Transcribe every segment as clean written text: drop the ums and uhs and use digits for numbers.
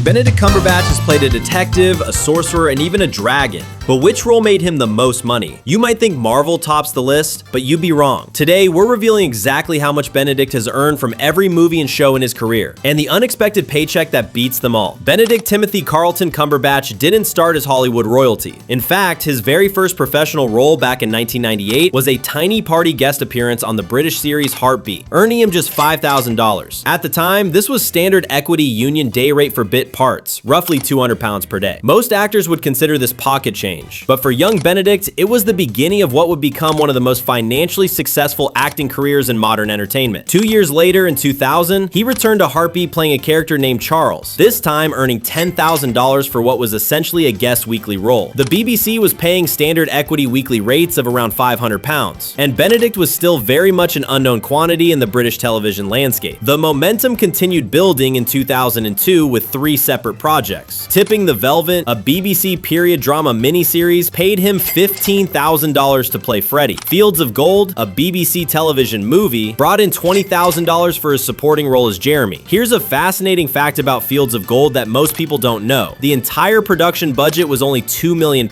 Benedict Cumberbatch has played a detective, a sorcerer, and even a dragon. But which role made him the most money? You might think Marvel tops the list, but you'd be wrong. Today, we're revealing exactly how much Benedict has earned from every movie and show in his career, and the unexpected paycheck that beats them all. Benedict Timothy Carlton Cumberbatch didn't start as Hollywood royalty. In fact, his very first professional role back in 1998 was a tiny party guest appearance on the British series Heartbeat, earning him just $5,000. At the time, this was standard equity union day rate for bit parts, roughly 200 pounds per day. Most actors would consider this pocket change, but for young Benedict, it was the beginning of what would become one of the most financially successful acting careers in modern entertainment. 2 years later, in 2000, he returned to Heartbeat playing a character named Charles, this time earning $10,000 for what was essentially a guest weekly role. The BBC was paying standard equity weekly rates of around 500 pounds, and Benedict was still very much an unknown quantity in the British television landscape. The momentum continued building in 2002 with 3 separate projects. Tipping the Velvet, a BBC period drama miniseries, paid him $15,000 to play Freddy. Fields of Gold, a BBC television movie, brought in $20,000 for his supporting role as Jeremy. Here's a fascinating fact about Fields of Gold that most people don't know. The entire production budget was only £2 million.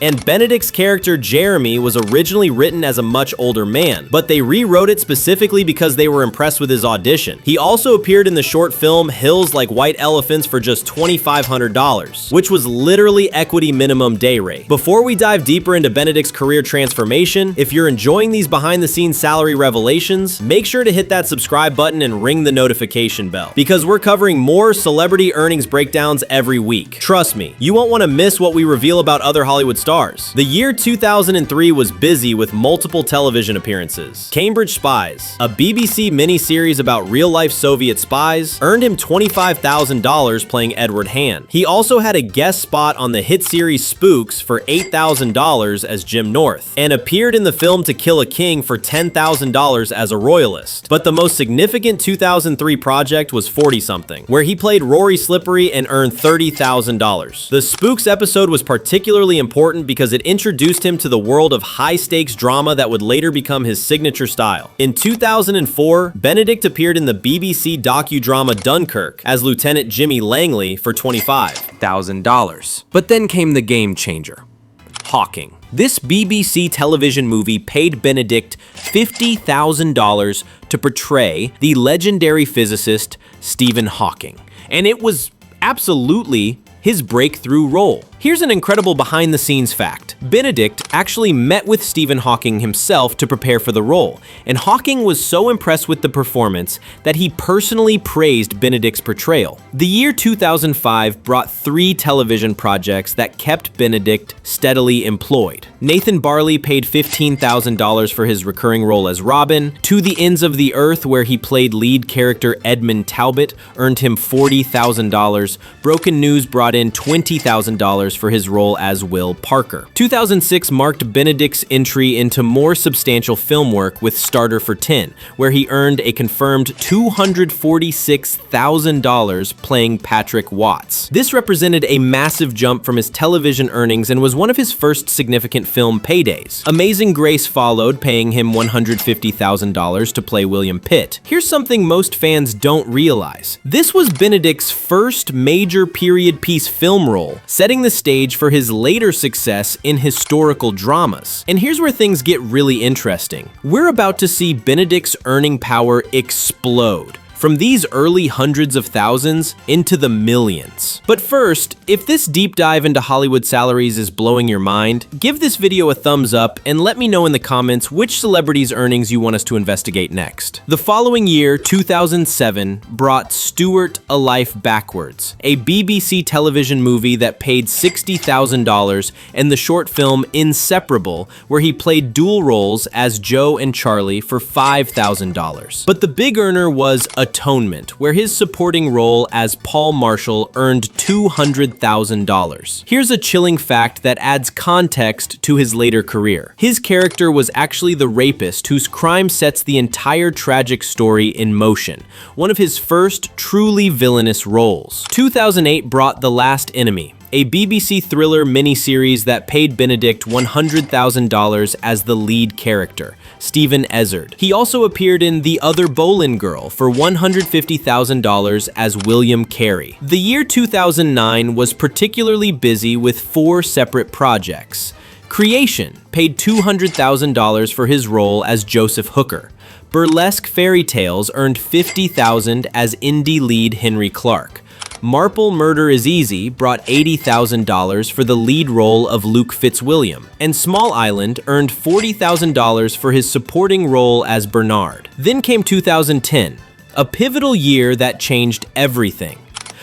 And Benedict's character Jeremy was originally written as a much older man, but they rewrote it specifically because they were impressed with his audition. He also appeared in the short film Hills Like White Elephants for just $2,500, which was literally equity minimum day rate. Before we dive deeper into Benedict's career transformation, if you're enjoying these behind-the-scenes salary revelations, make sure to hit that subscribe button and ring the notification bell, because we're covering more celebrity earnings breakdowns every week. Trust me, you won't want to miss what we reveal about other Hollywood stars. The year 2003 was busy with multiple television appearances. Cambridge Spies, a BBC miniseries about real-life Soviet spies, earned him $25,000 playing Edward Hand. He also had a guest spot on the hit series Spooks for $8,000 as Jim North, and appeared in the film To Kill a King for $10,000 as a royalist. But the most significant 2003 project was 40-something, where he played Rory Slippery and earned $30,000. The Spooks episode was particularly important because it introduced him to the world of high-stakes drama that would later become his signature style. In 2004, Benedict appeared in the BBC docudrama Dunkirk as Lieutenant Jimmy Langley for $25,000. But then came the game changer: Hawking. This BBC television movie paid Benedict $50,000 to portray the legendary physicist Stephen Hawking, and it was absolutely his breakthrough role. Here's an incredible behind-the-scenes fact. Benedict actually met with Stephen Hawking himself to prepare for the role, and Hawking was so impressed with the performance that he personally praised Benedict's portrayal. The year 2005 brought 3 television projects that kept Benedict steadily employed. Nathan Barley paid $15,000 for his recurring role as Robin. To the Ends of the Earth, where he played lead character Edmund Talbot, earned him $40,000. Broken News brought in $20,000 for his role as Will Parker. 2006 marked Benedict's entry into more substantial film work with Starter for 10, where he earned a confirmed $246,000 playing Patrick Watts. This represented a massive jump from his television earnings and was one of his first significant film paydays. Amazing Grace followed, paying him $150,000 to play William Pitt. Here's something most fans don't realize. This was Benedict's first major period piece film role, setting the stage for his later success in historical dramas. And here's where things get really interesting. We're about to see Benedict's earning power explode from these early hundreds of thousands into the millions. But first, if this deep dive into Hollywood salaries is blowing your mind, give this video a thumbs up and let me know in the comments which celebrities' earnings you want us to investigate next. The following year, 2007, brought Stuart: A Life Backwards, a BBC television movie that paid $60,000, and the short film Inseparable, where he played dual roles as Joe and Charlie for $5,000. But the big earner was Atonement, where his supporting role as Paul Marshall earned $200,000. Here's a chilling fact that adds context to his later career. His character was actually the rapist whose crime sets the entire tragic story in motion, one of his first truly villainous roles. 2008 brought The Last Enemy, a BBC thriller miniseries that paid Benedict $100,000 as the lead character, Stephen Ezzard. He also appeared in The Other Boleyn Girl for $150,000 as William Carey. The year 2009 was particularly busy with 4 separate projects. Creation paid $200,000 for his role as Joseph Hooker. Burlesque Fairy Tales earned $50,000 as indie lead Henry Clark. Marple Murder is Easy brought $80,000 for the lead role of Luke Fitzwilliam, and Small Island earned $40,000 for his supporting role as Bernard. Then came 2010, a pivotal year that changed everything.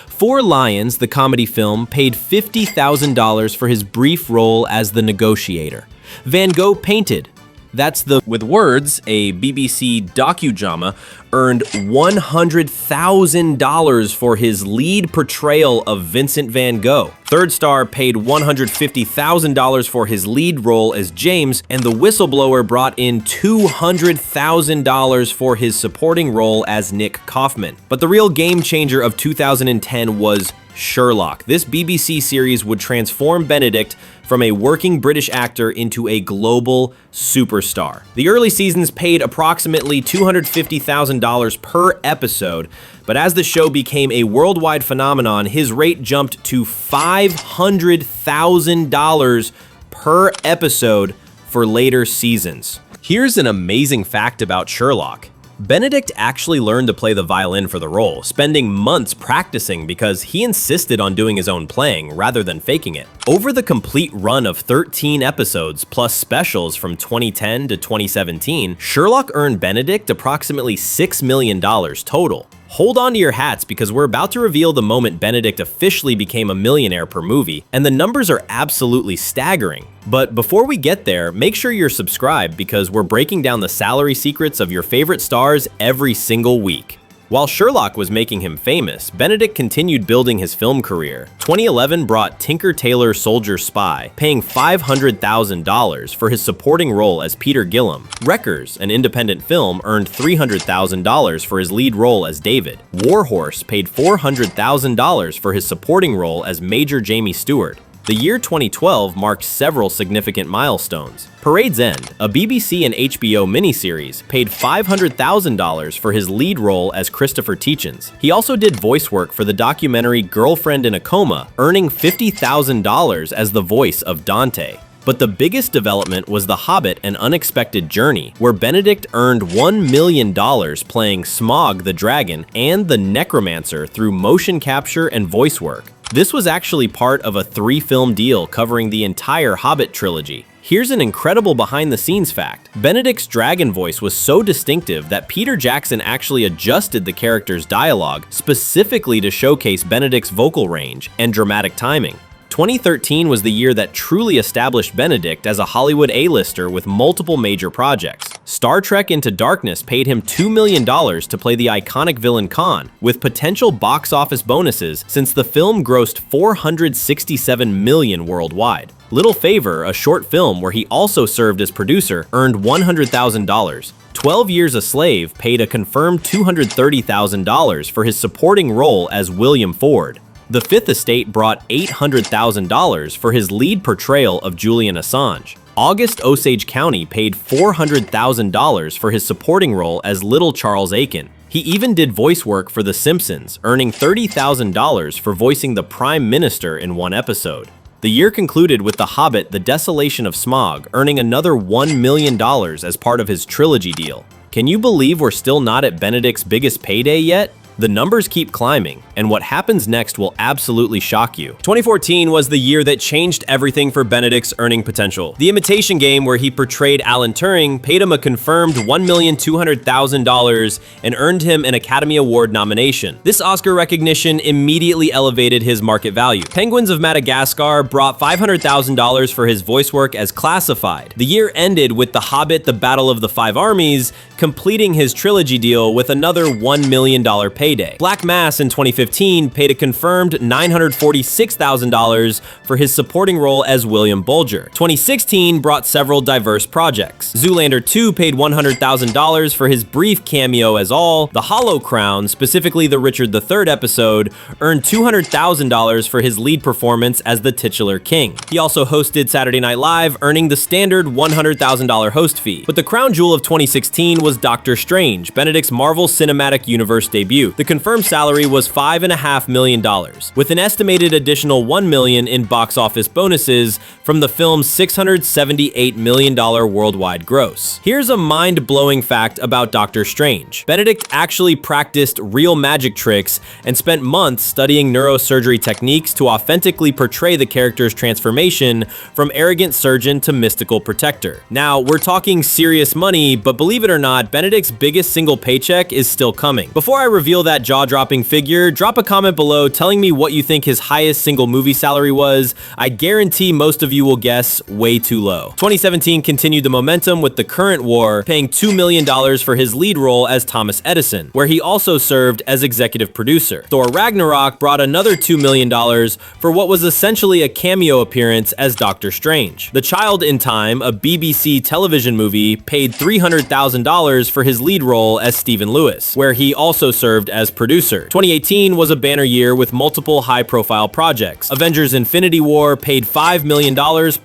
Four Lions, the comedy film, paid $50,000 for his brief role as the negotiator. Van Gogh Painted, that's the With Words, a BBC docudrama, earned $100,000 for his lead portrayal of Vincent van Gogh. Third Star paid $150,000 for his lead role as James, and The Whistleblower brought in $200,000 for his supporting role as Nick Kaufman. But the real game changer of 2010 was Sherlock. This BBC series would transform Benedict from a working British actor into a global superstar. The early seasons paid approximately $250,000 per episode, but as the show became a worldwide phenomenon, his rate jumped to $500,000 per episode for later seasons. Here's an amazing fact about Sherlock. Benedict actually learned to play the violin for the role, spending months practicing because he insisted on doing his own playing rather than faking it. Over the complete run of 13 episodes plus specials from 2010 to 2017, Sherlock earned Benedict approximately $6 million total. Hold on to your hats because we're about to reveal the moment Benedict officially became a millionaire per movie, and the numbers are absolutely staggering. But before we get there, make sure you're subscribed because we're breaking down the salary secrets of your favorite stars every single week. While Sherlock was making him famous, Benedict continued building his film career. 2011 brought Tinker Tailor Soldier Spy, paying $500,000 for his supporting role as Peter Gillam. Wreckers, an independent film, earned $300,000 for his lead role as David. Warhorse paid $400,000 for his supporting role as Major Jamie Stewart. The year 2012 marked several significant milestones. Parade's End, a BBC and HBO miniseries, paid $500,000 for his lead role as Christopher Tietjens. He also did voice work for the documentary Girlfriend in a Coma, earning $50,000 as the voice of Dante. But the biggest development was The Hobbit: An Unexpected Journey, where Benedict earned $1 million playing Smaug the Dragon and the Necromancer through motion capture and voice work. This was actually part of a 3-film deal covering the entire Hobbit trilogy. Here's an incredible behind-the-scenes fact. Benedict's dragon voice was so distinctive that Peter Jackson actually adjusted the character's dialogue specifically to showcase Benedict's vocal range and dramatic timing. 2013 was the year that truly established Benedict as a Hollywood A-lister with multiple major projects. Star Trek Into Darkness paid him $2 million to play the iconic villain Khan, with potential box office bonuses since the film grossed $467 million worldwide. Little Favor, a short film where he also served as producer, earned $100,000. 12 Years a Slave paid a confirmed $230,000 for his supporting role as William Ford. The Fifth Estate brought $800,000 for his lead portrayal of Julian Assange. August Osage County paid $400,000 for his supporting role as Little Charles Aiken. He even did voice work for The Simpsons, earning $30,000 for voicing the Prime Minister in one episode. The year concluded with The Hobbit: The Desolation of Smaug, earning another $1 million as part of his trilogy deal. Can you believe we're still not at Benedict's biggest payday yet? The numbers keep climbing, and what happens next will absolutely shock you. 2014 was the year that changed everything for Benedict's earning potential. The Imitation Game, where he portrayed Alan Turing, paid him a confirmed $1,200,000 and earned him an Academy Award nomination. This Oscar recognition immediately elevated his market value. Penguins of Madagascar brought $500,000 for his voice work as Classified. The year ended with The Hobbit: The Battle of the Five Armies, completing his trilogy deal with another $1 million payday. payday. Black Mass in 2015 paid a confirmed $946,000 for his supporting role as William Bulger. 2016 brought several diverse projects. Zoolander 2 paid $100,000 for his brief cameo as All. The Hollow Crown, specifically the Richard III episode, earned $200,000 for his lead performance as the titular king. He also hosted Saturday Night Live, earning the standard $100,000 host fee. But the crown jewel of 2016 was Doctor Strange, Benedict's Marvel Cinematic Universe debut. The confirmed salary was $5.5 million, with an estimated additional $1 million in box office bonuses from the film's $678 million worldwide gross. Here's a mind-blowing fact about Doctor Strange. Benedict actually practiced real magic tricks and spent months studying neurosurgery techniques to authentically portray the character's transformation from arrogant surgeon to mystical protector. Now, we're talking serious money, but believe it or not, Benedict's biggest single paycheck is still coming. Before I reveal that jaw-dropping figure, drop a comment below telling me what you think his highest single movie salary was. I guarantee most of you will guess way too low. 2017 continued the momentum with The Current War, paying $2 million for his lead role as Thomas Edison, where he also served as executive producer. Thor Ragnarok brought another $2 million for what was essentially a cameo appearance as Doctor Strange. The Child in Time, a BBC television movie, paid $300,000 for his lead role as Stephen Lewis, where he also served as producer. 2018 was a banner year with multiple high-profile projects. Avengers Infinity War paid $5 million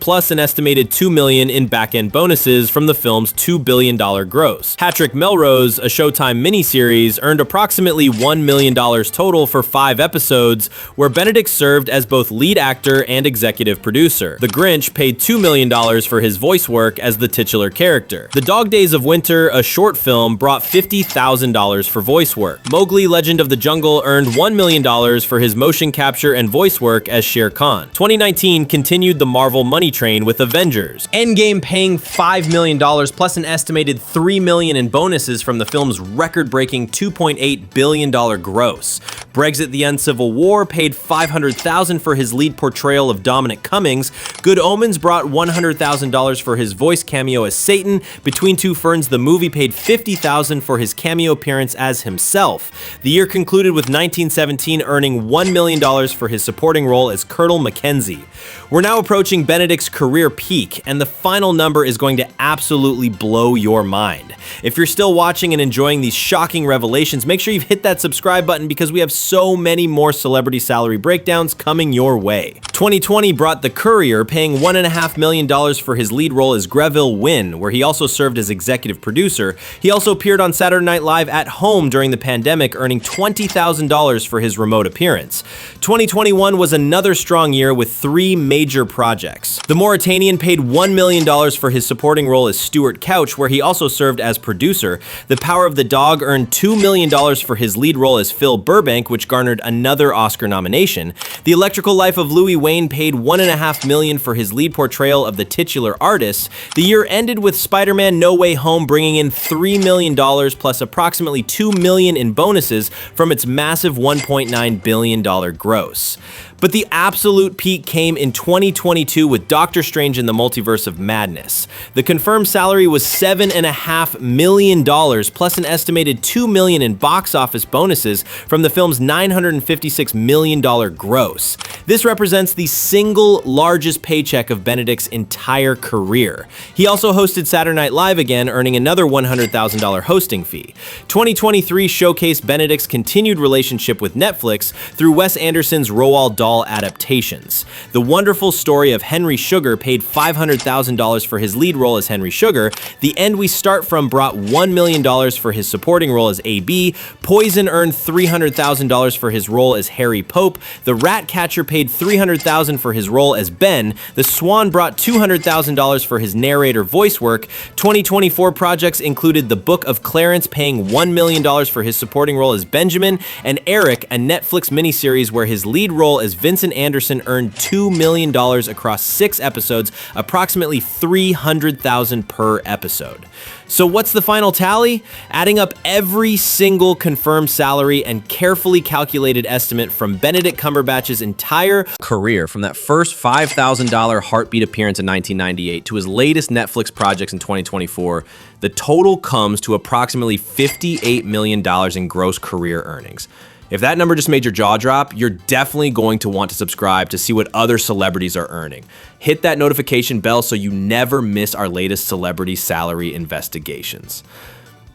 plus an estimated $2 million in back-end bonuses from the film's $2 billion gross. Patrick Melrose, a Showtime miniseries, earned approximately $1 million total for 5 episodes, where Benedict served as both lead actor and executive producer. The Grinch paid $2 million for his voice work as the titular character. The Dog Days of Winter, a short film, brought $50,000 for voice work. Mowgli: Legend of the Jungle earned $1 million for his motion capture and voice work as Shere Khan. 2019 continued the Marvel money train with Avengers. Endgame paying $5 million plus an estimated $3 million in bonuses from the film's record-breaking $2.8 billion gross. Brexit: The End Civil War paid $500,000 for his lead portrayal of Dominic Cummings. Good Omens brought $100,000 for his voice cameo as Satan. Between Two Ferns, the movie, paid $50,000 for his cameo appearance as himself. The year concluded with 1917 earning $1 million for his supporting role as Colonel Mackenzie. We're now approaching Benedict's career peak, and the final number is going to absolutely blow your mind. If you're still watching and enjoying these shocking revelations, make sure you've hit that subscribe button because we have so many more celebrity salary breakdowns coming your way. 2020 brought The Courier, paying $1.5 million for his lead role as Greville Wynn, where he also served as executive producer. He also appeared on Saturday Night Live at home during the pandemic, earning $20,000 for his remote appearance. 2021 was another strong year with 3 major projects. The Mauritanian paid $1 million for his supporting role as Stuart Couch, where he also served as producer. The Power of the Dog earned $2 million for his lead role as Phil Burbank, which garnered another Oscar nomination. The Electrical Life of Louis Wayne paid $1.5 million for his lead portrayal of the titular artist. The year ended with Spider-Man: No Way Home bringing in $3 million plus approximately $2 million in bonuses from its massive $1.9 billion gross. But the absolute peak came in 2022 with Doctor Strange in the Multiverse of Madness. The confirmed salary was $7.5 million plus an estimated $2 million in box office bonuses from the film's $956 million gross. This represents the single largest paycheck of Benedict's entire career. He also hosted Saturday Night Live again, earning another $100,000 hosting fee. 2023 showcased Benedict's continued relationship with Netflix through Wes Anderson's Roald Dahl adaptations. The Wonderful Story of Henry Sugar paid $500,000 for his lead role as Henry Sugar. The End We Start From brought $1 million for his supporting role as A.B. Poison earned $300,000 for his role as Harry Pope. The Ratcatcher paid $300,000 for his role as Ben. The Swan brought $200,000 for his narrator voice work. 2024 projects included The Book of Clarence, paying $1 million for his supporting role as Benjamin, and Eric, a Netflix miniseries where his lead role as Vincent Anderson earned $2 million across 6 episodes, approximately $300,000 per episode. So what's the final tally? Adding up every single confirmed salary and carefully calculated estimate from Benedict Cumberbatch's entire career, from that first $5,000 Heartbeat appearance in 1998 to his latest Netflix projects in 2024, the total comes to approximately $58 million in gross career earnings. If that number just made your jaw drop, you're definitely going to want to subscribe to see what other celebrities are earning. Hit that notification bell so you never miss our latest celebrity salary investigations.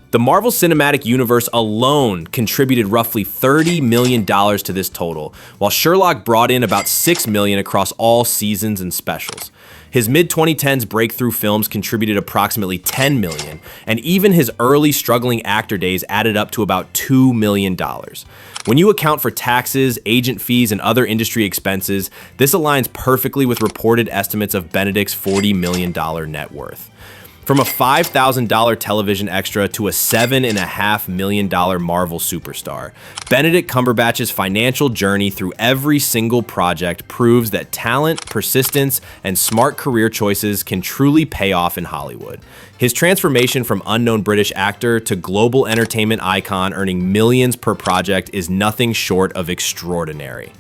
The Marvel Cinematic Universe alone contributed roughly $30 million to this total, while Sherlock brought in about $6 million across all seasons and specials. His mid-2010s breakthrough films contributed approximately $10 million, and even his early struggling actor days added up to about $2 million. When you account for taxes, agent fees, and other industry expenses, this aligns perfectly with reported estimates of Benedict's $40 million net worth. From a $5,000 television extra to a $7.5 million Marvel superstar, Benedict Cumberbatch's financial journey through every single project proves that talent, persistence, and smart career choices can truly pay off in Hollywood. His transformation from unknown British actor to global entertainment icon earning millions per project is nothing short of extraordinary.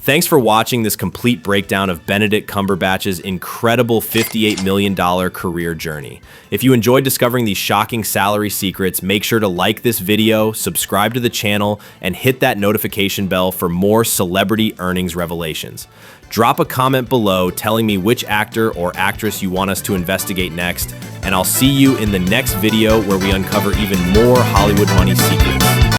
Thanks for watching this complete breakdown of Benedict Cumberbatch's incredible $58 million career journey. If you enjoyed discovering these shocking salary secrets, make sure to like this video, subscribe to the channel, and hit that notification bell for more celebrity earnings revelations. Drop a comment below telling me which actor or actress you want us to investigate next, and I'll see you in the next video where we uncover even more Hollywood money secrets.